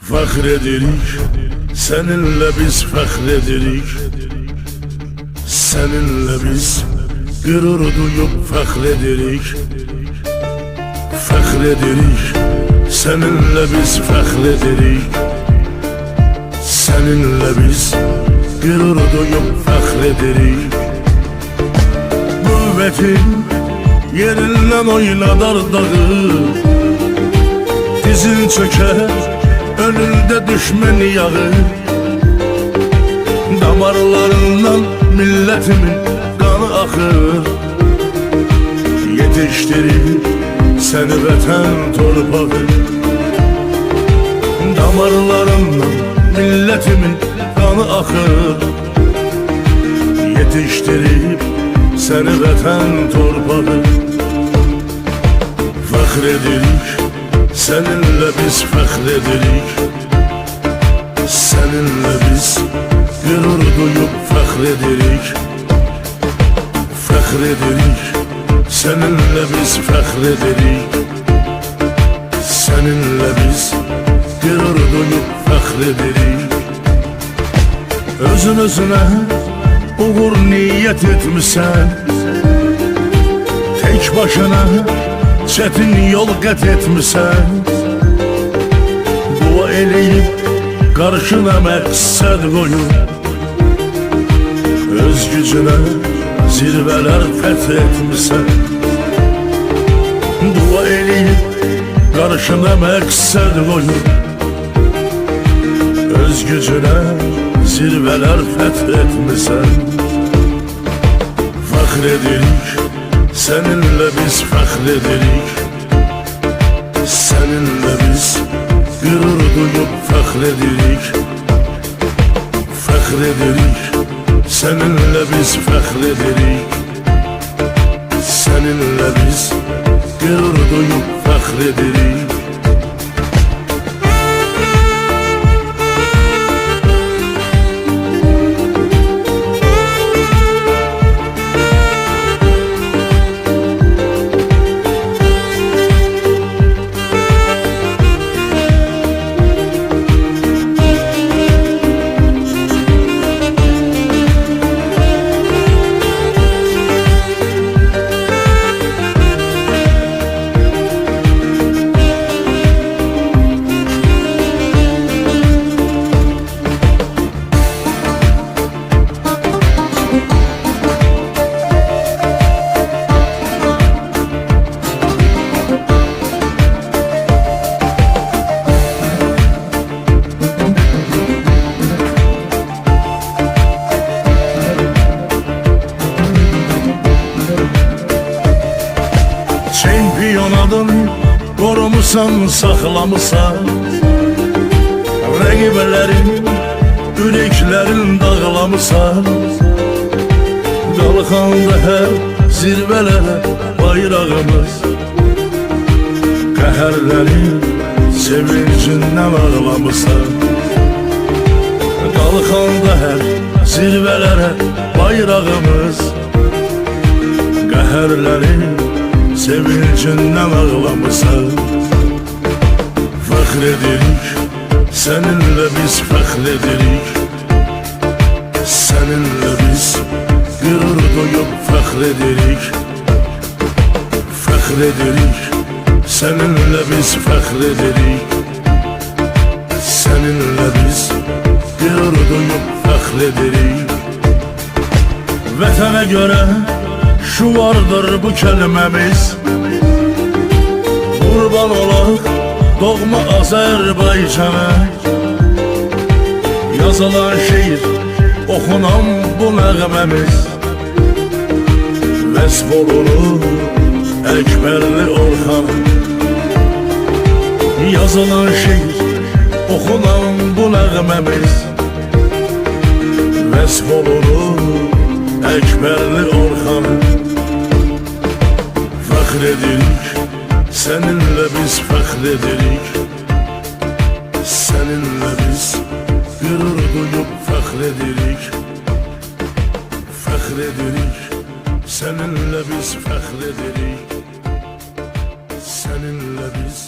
Fəxr edirik, səninlə biz fəxr edirik. Səninlə biz qürur duyub fəxr edirik. Fəxr edirik, səninlə biz fəxr edirik. Səninlə biz qürur duyub fəxr edirik. Qüvvətin yerindən oynadar dağı, dizin çökər önündə düşmən yağı. Damarlarından milletimin kanı akır. Yetiştirir seni vətən torpağı. Damarlarından milletimin kanı akır. Yetiştirip seni vətən torpağı. Fəxr edirik, səninlə biz fəxr edirik. Səninlə biz qürur duyub fəxr edirik. Fəxr edirik, səninlə biz fəxr edirik. Səninlə biz qürur duyub fəxr edirik. Özün-özünə uğur niyyət etmişsən, tek başına çətin yol qət etmişsən. Dua eləyib qarşına məqsəd qoyub, öz gücünə zirvələr fəth etmişsən. Dua eləyib qarşına məqsəd qoyub, öz gücünə zirvələr fəth etmişsən. Fəxr edirik, səninlə biz fəxr edirik. Səninlə biz qürur duyub fəxr edirik. Fəxr edirik, səninlə biz fəxr edirik. Səninlə biz qürur duyub fəxr edirik. Çempiyon adın qorumusan, saxlamısan. Rəqiblərin ürəklərin dağlamısan. Qalxanda hər zirvələrə bayrağımız, qəhərlərin sevincindən ağlamısan. Qalxanda hər zirvələrə bayrağımız, qəhərlərin sevincindən ağlamısan. Fəxr edirik, səninlə biz fəxr edirik. Səninlə biz qürur duyub fəxr edirik. Fəxr edirik, səninlə biz fəxr edirik. Səninlə biz qürur duyub fəxr edirik. Vətənə görə şu vardır bu kəlməmiz, qurban olaq doğma Azərbaycana. Yazılan şeir, oxunan bu nəğməmiz, vəsf olunur Əkbərli Orxana. Yazılan şeir, oxunan bu nəğməmiz, vəsf olunur Əkbərli Orxana. Fəxr edirik, səninlə biz fəxr edirik. Səninlə biz qürur duyub fəxr edirik. Fəxr edirik, səninlə biz fəxr edirik. Səninlə biz